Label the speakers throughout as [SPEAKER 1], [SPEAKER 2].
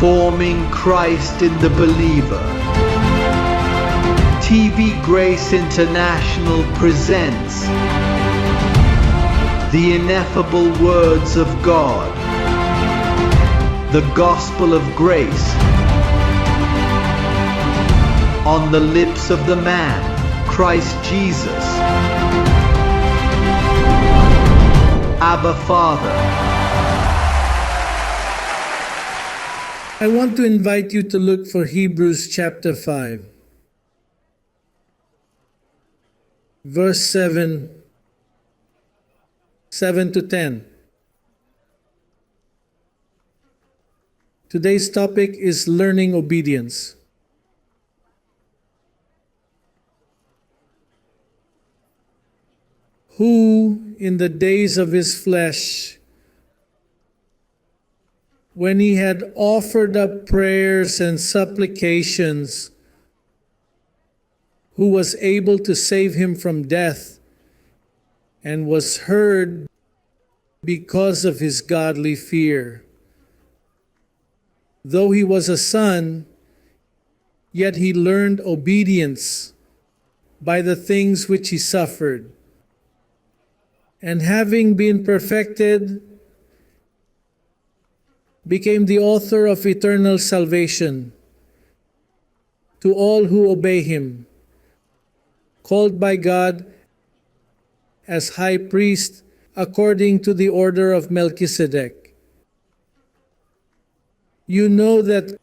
[SPEAKER 1] forming Christ in the believer. TvGrace International presents the ineffable words of God, the gospel of grace, on the lips of the man, Christ Jesus. Abba Father.
[SPEAKER 2] I want to invite you to look for Hebrews chapter 5, verse 7 to 10. Today's topic is learning obedience. Who, in the days of his flesh, when he had offered up prayers and supplications, who was able to save him from death, and was heard because of his godly fear. Though he was a son, yet he learned obedience by the things which he suffered. And having been perfected, became the author of eternal salvation to all who obey him, called by God as high priest according to the order of Melchizedek. You know that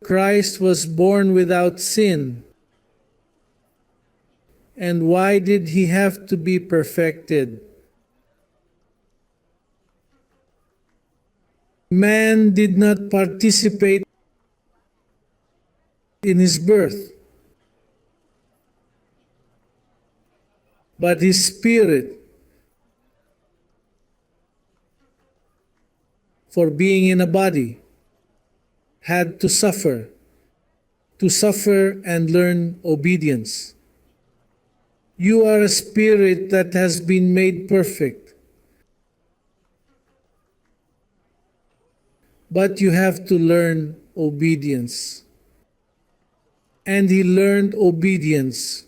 [SPEAKER 2] Christ was born without sin. And why did he have to be perfected? Man did not participate in his birth, but his spirit, for being in a body, had to suffer and learn obedience. You are a spirit that has been made perfect, but you have to learn obedience. And he learned obedience,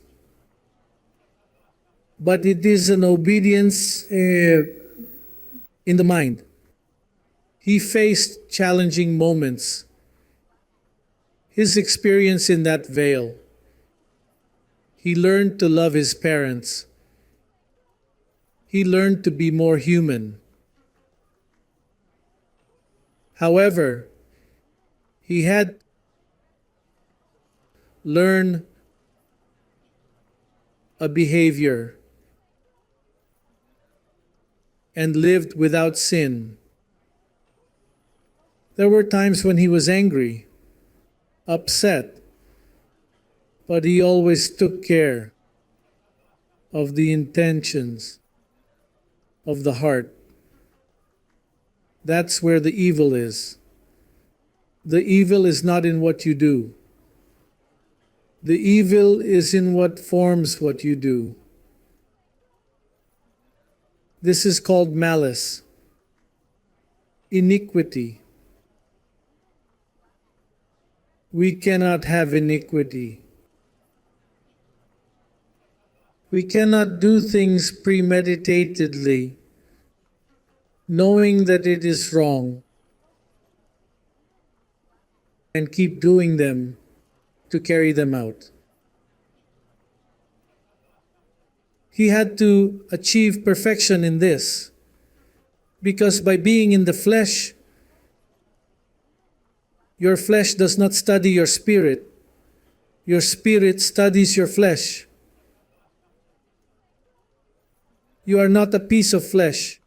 [SPEAKER 2] but it is an obedience in the mind. He faced challenging moments. His experience in that veil. He learned to love his parents. He learned to be more human. However, he had learned a behavior and lived without sin. There were times when he was angry, upset, but he always took care of the intentions of the heart. That's where the evil is. The evil is not in what you do. The evil is in what forms what you do. This is called malice, iniquity. We cannot have iniquity. We cannot do things premeditatedly, knowing that it is wrong, and keep doing them to carry them out. He had to achieve perfection in this, because by being in the flesh, your flesh does not study your spirit. Your spirit studies your flesh. You are not a piece of flesh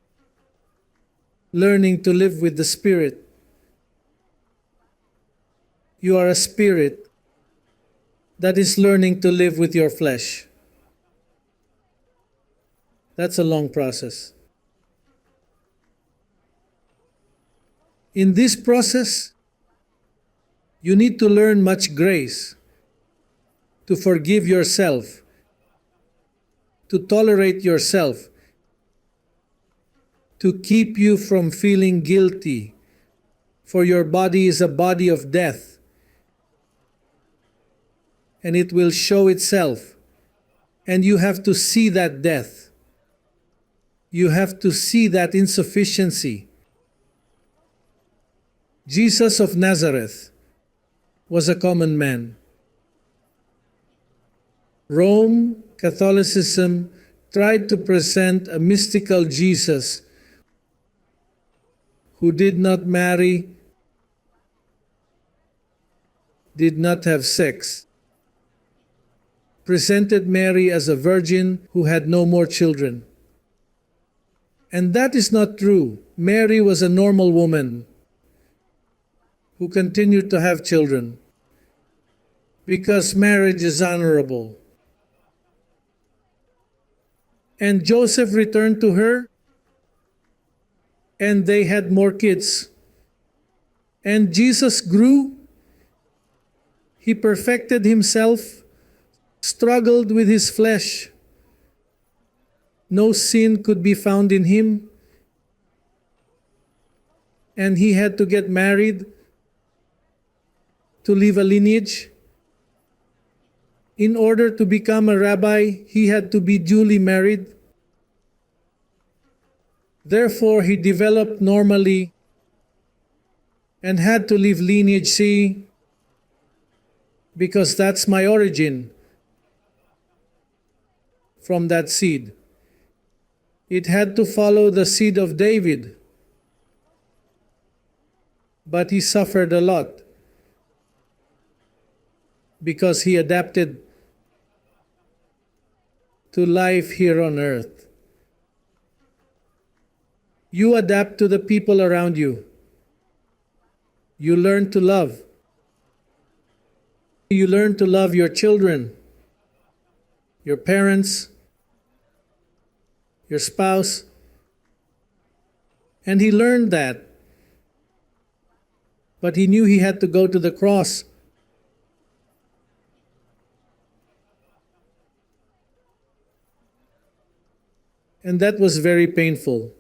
[SPEAKER 2] learning to live with the spirit. You are a spirit that is learning to live with your flesh. That's a long process. In this process, you need to learn much grace to forgive yourself, to tolerate yourself, to keep you from feeling guilty For your body is a body of death, and it will show itself. And you have to see that death. You have to see that insufficiency. Jesus of Nazareth was a common man. Rome, Catholicism, tried to present a mystical Jesus who did not marry, did not have sex, presented Mary as a virgin who had no more children. And that is not true. Mary was a normal woman who continued to have children because marriage is honorable. And Joseph returned to her, and they had more kids. And Jesus grew. He perfected himself, struggled with his flesh. No sin could be found in him. And he had to get married to leave a lineage. In order to become a rabbi, he had to be duly married. Therefore, he developed normally and had to leave lineage C because that's my origin from that seed. It had to follow the seed of David, but he suffered a lot because he adapted to life here on earth. You adapt to the people around you. You learn to love. You learn to love your children, your parents, your spouse. And he learned that. But he knew he had to go to the cross. And that was very painful.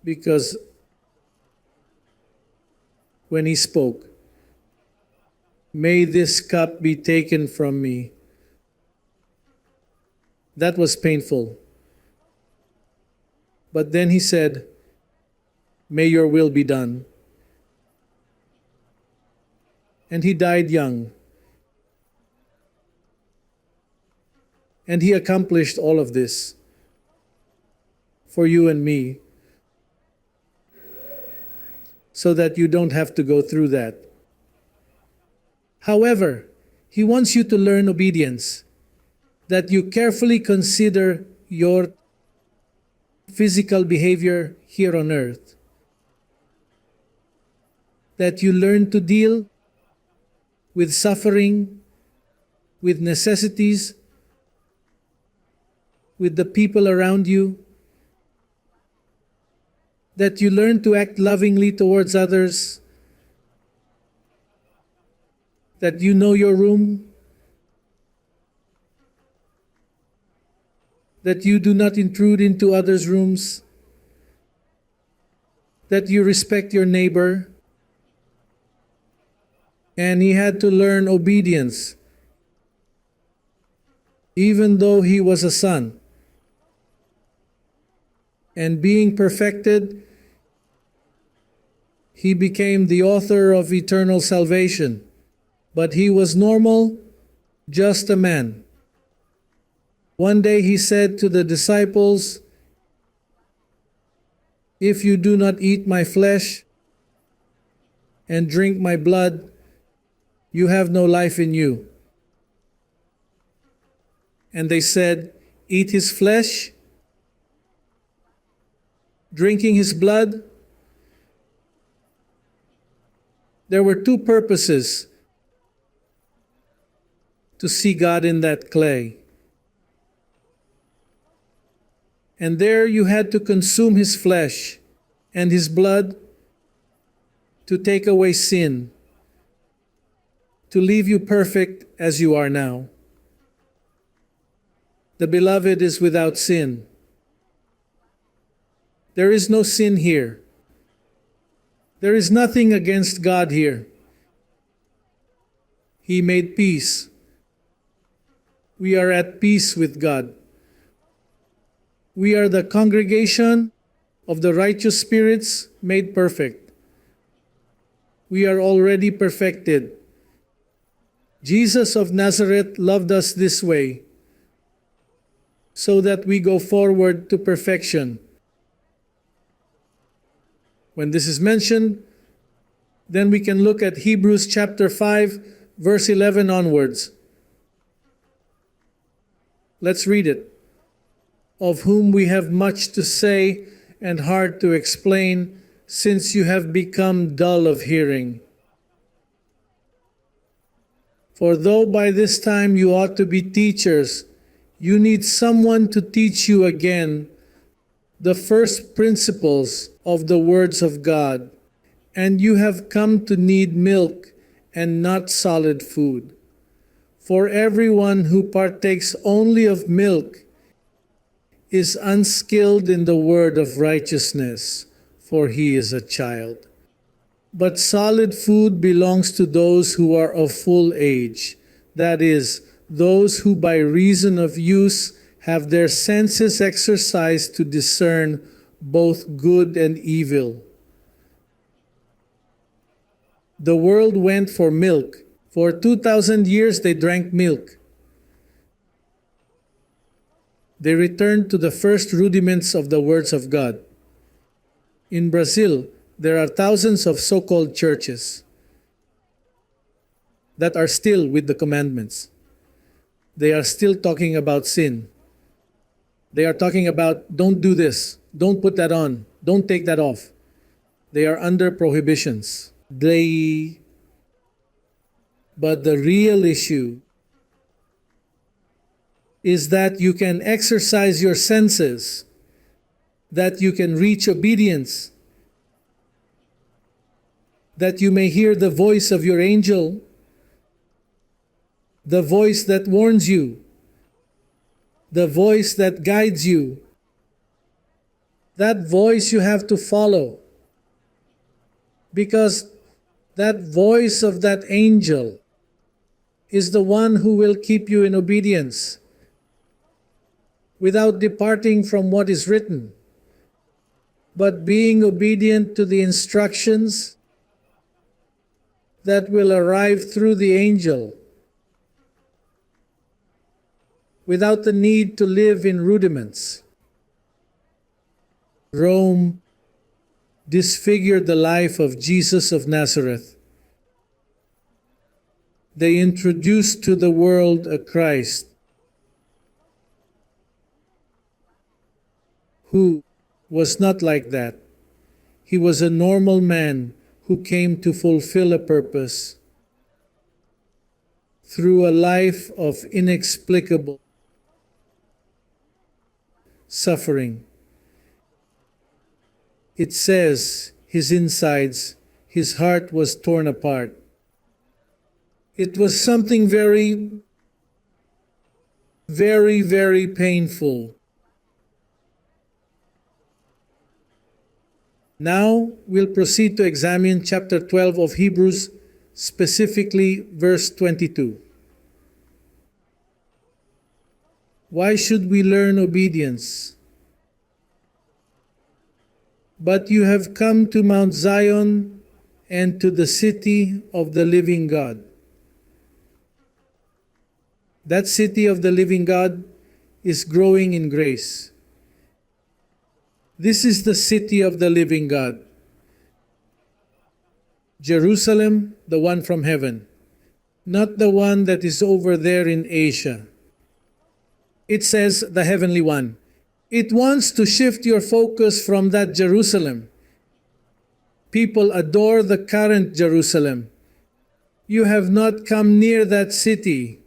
[SPEAKER 2] Because when he spoke, "May this cup be taken from me," that was painful. But then he said, "May your will be done." And he died young. And he accomplished all of this for you and me, so that you don't have to go through that. However, he wants you to learn obedience, that you carefully consider your physical behavior here on earth, that you learn to deal with suffering, with necessities, with the people around you, that you learn to act lovingly towards others, that you know your room, that you do not intrude into others' rooms, that you respect your neighbor. And he had to learn obedience, even though he was a son. And being perfected, he became the author of eternal salvation. But he was normal, just a man. One day he said to the disciples, "If you do not eat my flesh and drink my blood, you have no life in you." And they said, "Eat his flesh, drinking his blood." There were two purposes to see God in that clay. And there you had to consume his flesh and his blood to take away sin, to leave you perfect as you are now. The beloved is without sin. There is no sin here. There is nothing against God here. He made peace. We are at peace with God. We are the congregation of the righteous spirits made perfect. We are already perfected. Jesus of Nazareth loved us this way, so that we go forward to perfection. When this is mentioned, then we can look at Hebrews chapter 5, verse 11 onwards. Let's read it. Of whom we have much to say and hard to explain, since you have become dull of hearing. For though by this time you ought to be teachers, you need someone to teach you again the first principles of the words of God, and you have come to need milk and not solid food. For everyone who partakes only of milk is unskilled in the word of righteousness, for he is a child. But solid food belongs to those who are of full age, that is, those who by reason of use have their senses exercised to discern both good and evil. The world went for milk. For 2,000 years they drank milk. They returned to the first rudiments of the words of God. In Brazil, there are thousands of so-called churches that are still with the commandments. They are still talking about sin. They are talking about don't do this, don't put that on, don't take that off. They are under prohibitions. But the real issue is that you can exercise your senses, that you can reach obedience, that you may hear the voice of your angel, the voice that warns you, the voice that guides you. That voice you have to follow, because that voice of that angel is the one who will keep you in obedience without departing from what is written, but being obedient to the instructions that will arrive through the angel without the need to live in rudiments. Rome disfigured the life of Jesus of Nazareth. They introduced to the world a Christ who was not like that. He was a normal man who came to fulfill a purpose through a life of inexplicable suffering. It says his insides, his heart was torn apart. It was something very, very, very painful. Now we'll proceed to examine chapter 12 of Hebrews, specifically verse 22. Why should we learn obedience? But you have come to Mount Zion and to the city of the living God. That city of the living God is growing in grace. This is the city of the living God. Jerusalem, the one from heaven, not the one that is over there in Asia. It says the heavenly one. It wants to shift your focus from that Jerusalem. People adore the current Jerusalem. You have not come near that city.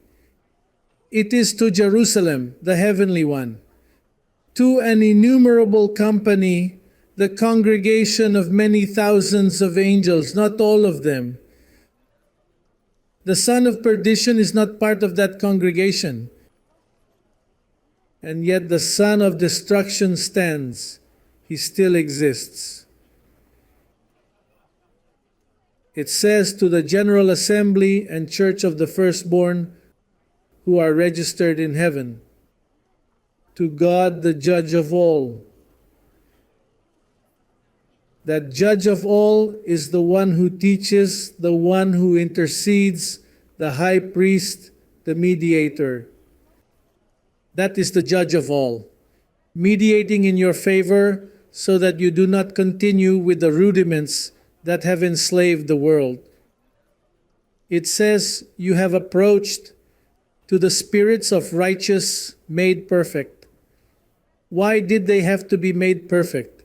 [SPEAKER 2] It is to Jerusalem, the heavenly one, to an innumerable company, the congregation of many thousands of angels, not all of them. The son of perdition is not part of that congregation. And yet the son of destruction stands. He still exists. It says to the General Assembly and Church of the Firstborn who are registered in heaven, to God the Judge of all. That Judge of all is the one who teaches, the one who intercedes, the High Priest, the Mediator. That is the Judge of all, mediating in your favor so that you do not continue with the rudiments that have enslaved the world. It says you have approached to the spirits of righteous made perfect. Why did they have to be made perfect?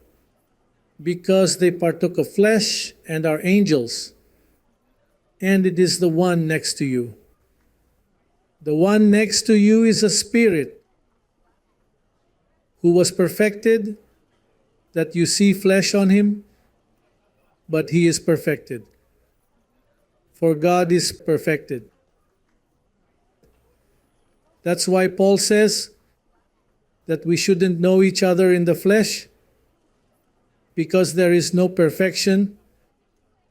[SPEAKER 2] Because they partook of flesh and are angels. And it is the one next to you. The one next to you is a spirit who was perfected, that you see flesh on him, but he is perfected. For God is perfected. That's why Paul says that we shouldn't know each other in the flesh, because there is no perfection.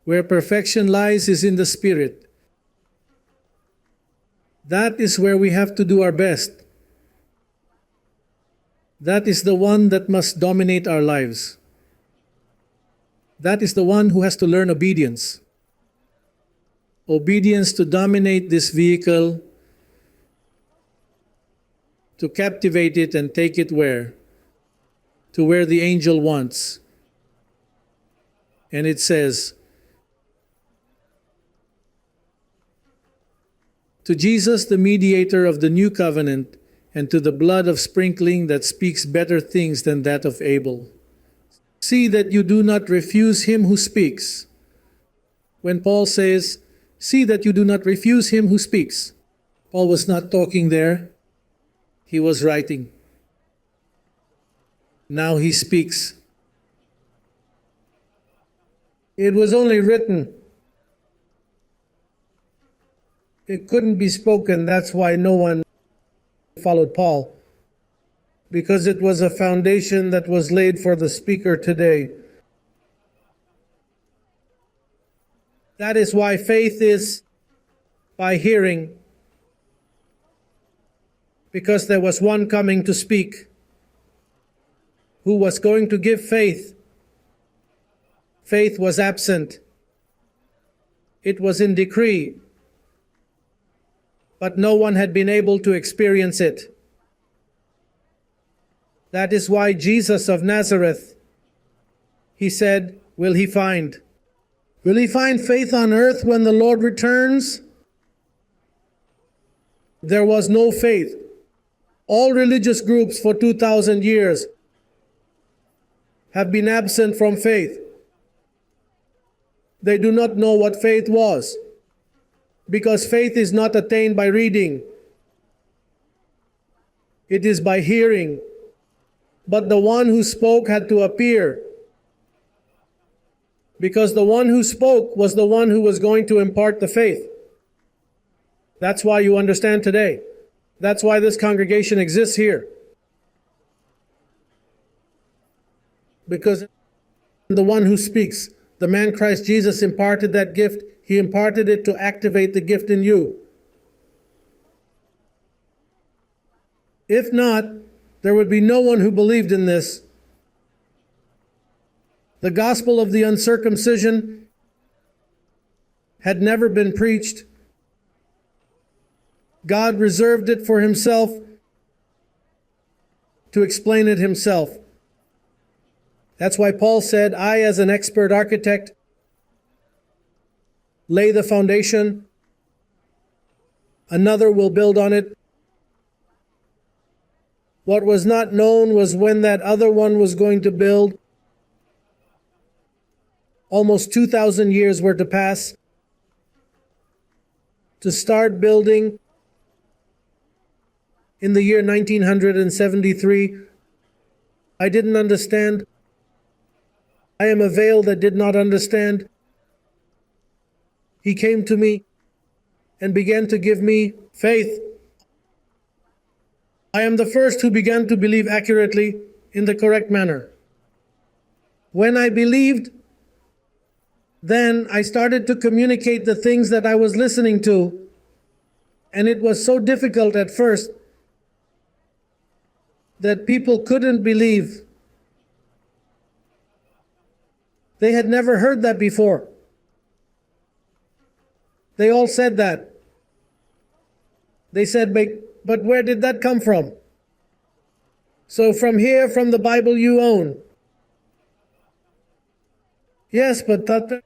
[SPEAKER 2] Where perfection lies is in the Spirit. That is where we have to do our best. That is the one that must dominate our lives. That is the one who has to learn obedience. Obedience to dominate this vehicle, to captivate it and take it where? To where the angel wants. And it says, to Jesus, the mediator of the new covenant, and to the blood of sprinkling that speaks better things than that of Abel. See that you do not refuse him who speaks. When Paul says, see that you do not refuse him who speaks, Paul was not talking there. He was writing. Now he speaks. It was only written. It couldn't be spoken. That's why no one followed Paul, because it was a foundation that was laid for the speaker today. That is why faith is by hearing, because there was one coming to speak who was going to give faith. Faith was absent. It was in decree, but no one had been able to experience it. That is why Jesus of Nazareth, he said, will he find faith on earth when the Lord returns? There was no faith. All religious groups for 2,000 years have been absent from faith. They do not know what faith was, because faith is not attained by reading. It is by hearing. But the one who spoke had to appear, because the one who spoke was the one who was going to impart the faith. That's why you understand today. That's why this congregation exists here. Because the one who speaks, the man Christ Jesus, imparted that gift. He imparted it to activate the gift in you. If not, there would be no one who believed in this. The gospel of the uncircumcision had never been preached. God reserved it for himself to explain it himself. That's why Paul said, I, as an expert architect, lay the foundation. Another will build on it. What was not known was when that other one was going to build. Almost 2,000 years were to pass to start building. In the year 1973, I didn't understand. I am a veil that did not understand. He came to me and began to give me faith. I am the first who began to believe accurately in the correct manner. When I believed, then I started to communicate the things that I was listening to. And it was so difficult at first that people couldn't believe. They had never heard that before. They all said that. They said, but where did that come from? So from here, from the Bible you own. Yes, but Tata,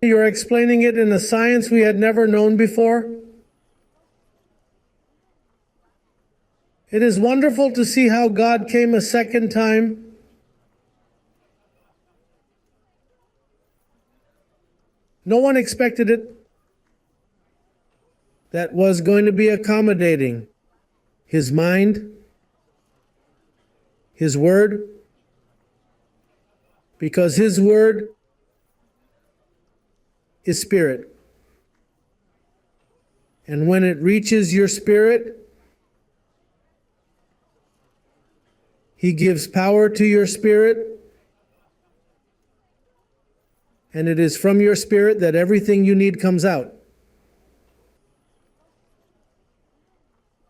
[SPEAKER 2] you're explaining it in a science we had never known before. It is wonderful to see how God came a second time. No one expected it. That was going to be accommodating. His mind, His word, because His word is spirit. And when it reaches your spirit, He gives power to your spirit. And it is from your spirit that everything you need comes out.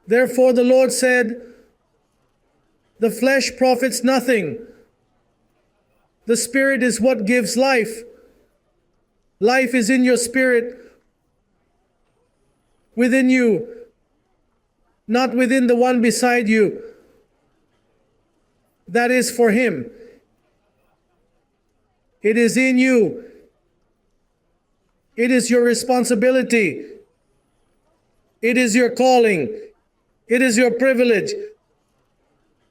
[SPEAKER 2] Therefore the Lord said, the flesh profits nothing. The spirit is what gives life. Life is in your spirit, within you, not within the one beside you. That is for him. It is in you. It is your responsibility. It is your calling. It is your privilege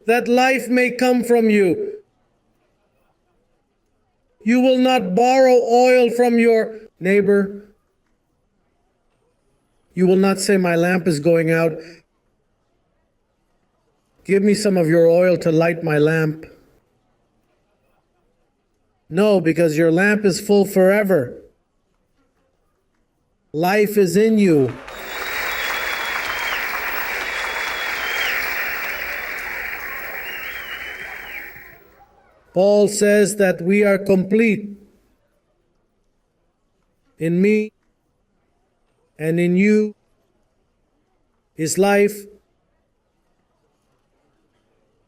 [SPEAKER 2] that life may come from you. You will not borrow oil from your neighbor. You will not say, my lamp is going out. Give me some of your oil to light my lamp. No, because your lamp is full forever. Life is in you. Paul says that we are complete in me and in you is life.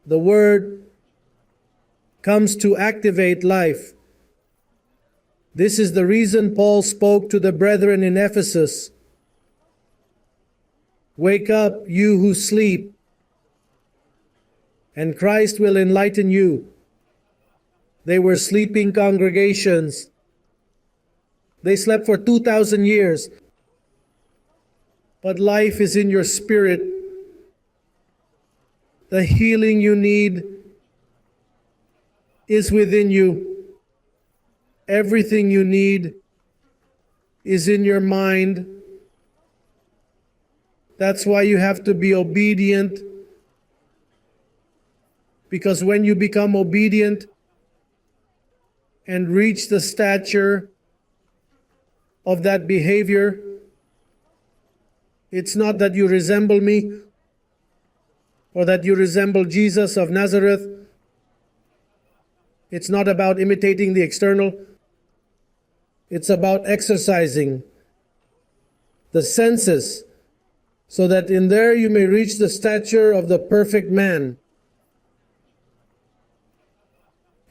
[SPEAKER 2] The word comes to activate life. This is the reason Paul spoke to the brethren in Ephesus. Wake up, you who sleep, and Christ will enlighten you. They were sleeping congregations. They slept for 2,000 years. But life is in your spirit. The healing you need is within you. Everything you need is in your mind. That's why you have to be obedient. Because when you become obedient and reach the stature of that behavior, it's not that you resemble me or that you resemble Jesus of Nazareth. It's not about imitating the external. It's about exercising the senses so that in there you may reach the stature of the perfect man.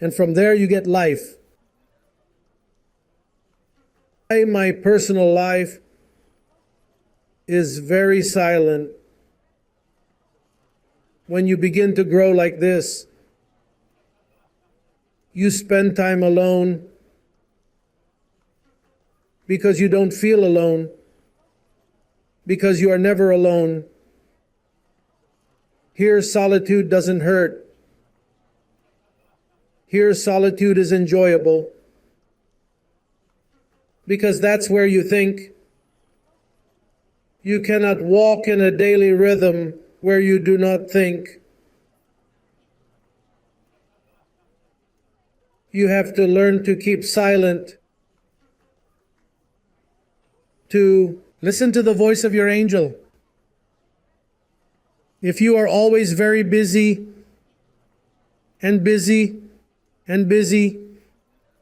[SPEAKER 2] And from there you get life. My personal life is very silent. When you begin to grow like this, you spend time alone because you don't feel alone, because you are never alone. Here, solitude doesn't hurt. Here, solitude is enjoyable. Because that's where you think. You cannot walk in a daily rhythm where you do not think. You have to learn to keep silent, to listen to the voice of your angel. If you are always very busy and busy and busy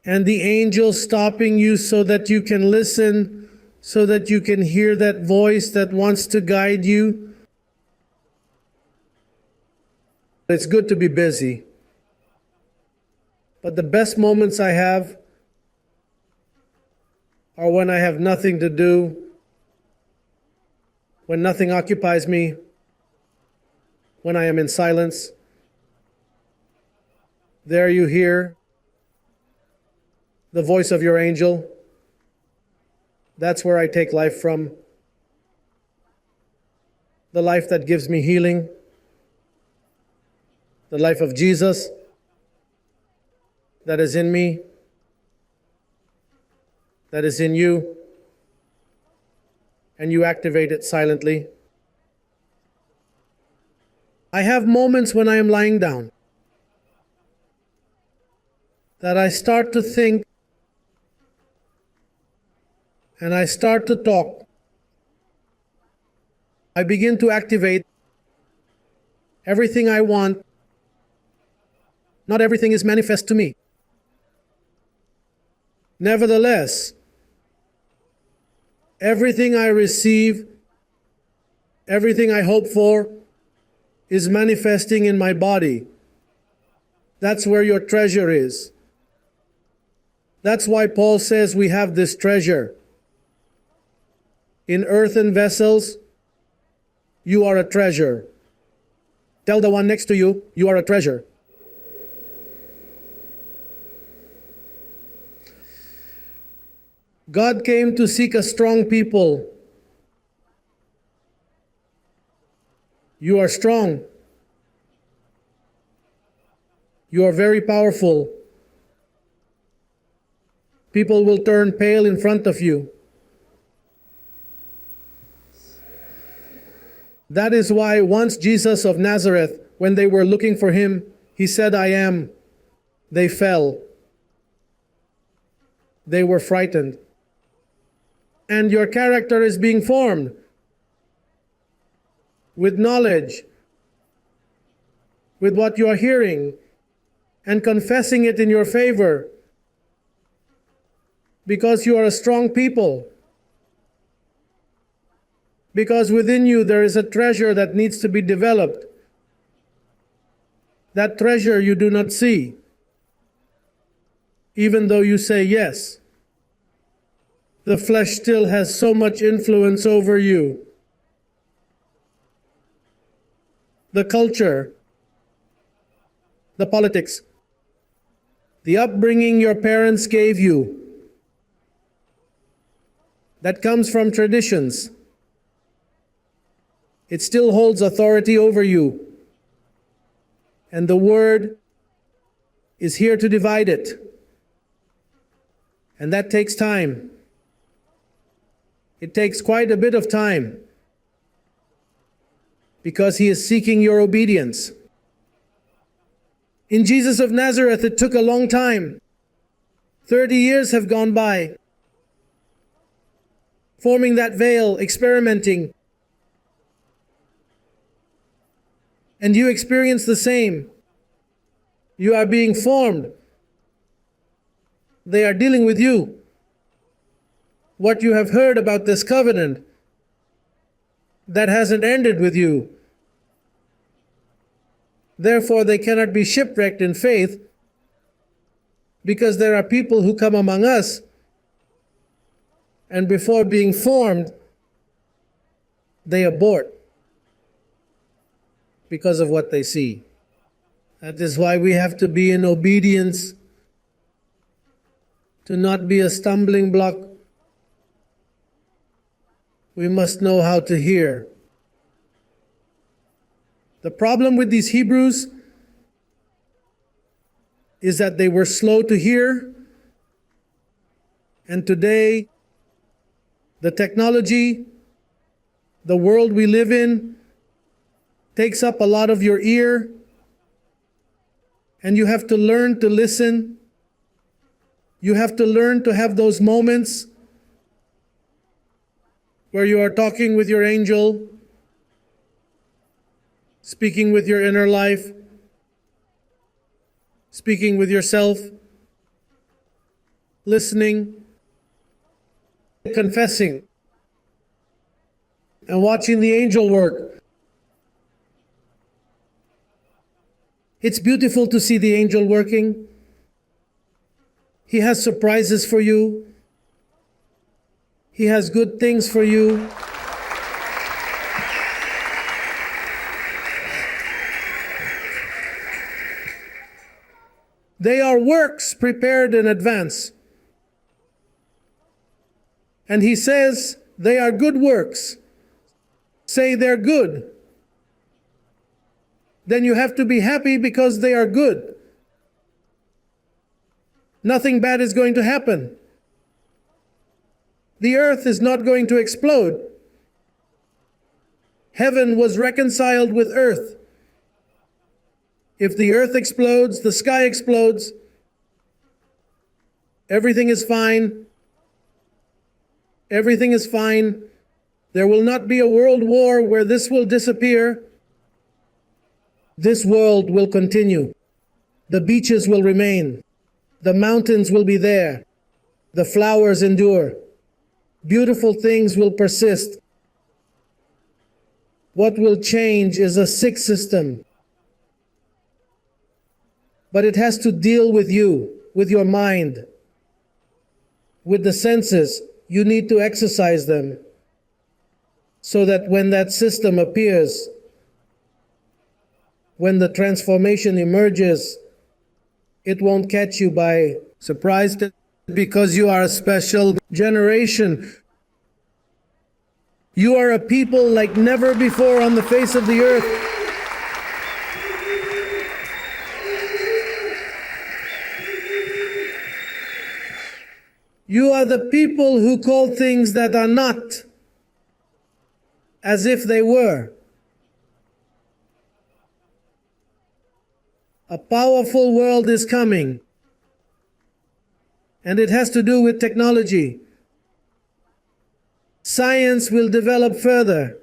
[SPEAKER 2] and the angel stopping you so that you can listen, so that you can hear that voice that wants to guide you. It's good to be busy. But the best moments I have are when I have nothing to do, when nothing occupies me, when I am in silence. There you hear the voice of your angel. That's where I take life from. The life that gives me healing. The life of Jesus that is in me, that is in you, and you activate it silently. I have moments when I am lying down that I start to think and I start to talk. I begin to activate everything I want. Not everything is manifest to me. Nevertheless, everything I receive, everything I hope for, is manifesting in my body. That's where your treasure is. That's why Paul says we have this treasure. In earthen vessels, you are a treasure. Tell the one next to you, you are a treasure. God came to seek a strong people. You are strong. You are very powerful. People will turn pale in front of you. That is why once Jesus of Nazareth, when they were looking for him, he said, I am. They fell. They were frightened. And your character is being formed with knowledge, with what you are hearing, and confessing it in your favor, because you are a strong people. Because within you there is a treasure that needs to be developed. That treasure you do not see, even though you say yes. The flesh still has so much influence over you. The culture, the politics, the upbringing your parents gave you, that comes from traditions. It still holds authority over you. And the word is here to divide it. And that takes time. It takes quite a bit of time, because he is seeking your obedience. In Jesus of Nazareth, it took a long time. 30 years have gone by, forming that veil, experimenting. And you experience the same. You are being formed. They are dealing with you. What you have heard about this covenant, that hasn't ended with you. Therefore, they cannot be shipwrecked in faith, because there are people who come among us, and before being formed, they abort because of what they see. That is why we have to be in obedience, to not be a stumbling block. We must know how to hear. The problem with these Hebrews is that they were slow to hear, and today the technology, the world we live in, takes up a lot of your ear, and you have to learn to listen. You have to learn to have those moments where you are talking with your angel, speaking with your inner life, speaking with yourself, listening, confessing, and watching the angel work. It's beautiful to see the angel working. He has surprises for you. He has good things for you. They are works prepared in advance. And he says they are good works. Say they're good. Then you have to be happy because they are good. Nothing bad is going to happen. The earth is not going to explode. Heaven was reconciled with earth. If the earth explodes, the sky explodes, everything is fine. Everything is fine. There will not be a world war where this will disappear. This world will continue. The beaches will remain. The mountains will be there. The flowers endure. Beautiful things will persist. What will change is a sick system. But it has to deal with you, with your mind, with the senses. You need to exercise them so that when that system appears, when the transformation emerges, it won't catch you by surprise because you are a special generation. You are a people like never before on the face of the earth. You are the people who call things that are not as if they were. A powerful world is coming, and it has to do with technology. Science will develop further.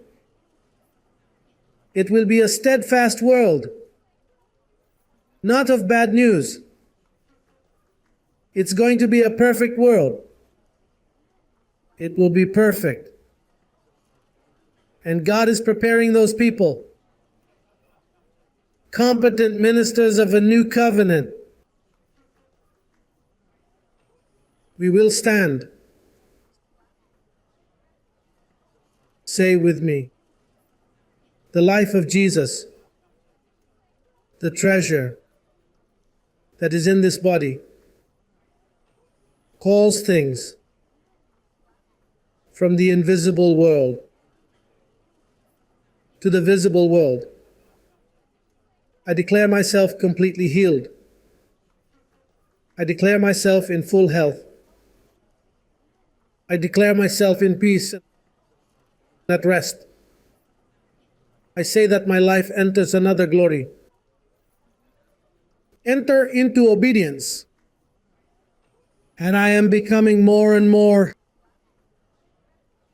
[SPEAKER 2] It will be a steadfast world, not of bad news. It's going to be a perfect world. It will be perfect. And God is preparing those people, competent ministers of a new covenant. We will stand. Say with me, the life of Jesus, the treasure that is in this body, calls things from the invisible world to the visible world. I declare myself completely healed. I declare myself in full health. I declare myself in peace and at rest. I say that my life enters another glory. Enter into obedience. And I am becoming more and more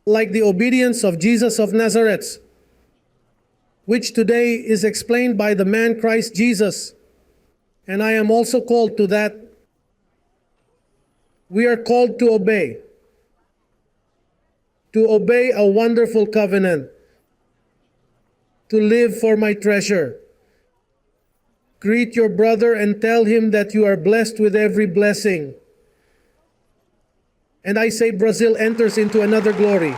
[SPEAKER 2] like the obedience of Jesus of Nazareth, which today is explained by the man Christ Jesus. And I am also called to that. We are called to obey a wonderful covenant, to live for my treasure. Greet your brother and tell him that you are blessed with every blessing. And I say Brazil enters into another glory.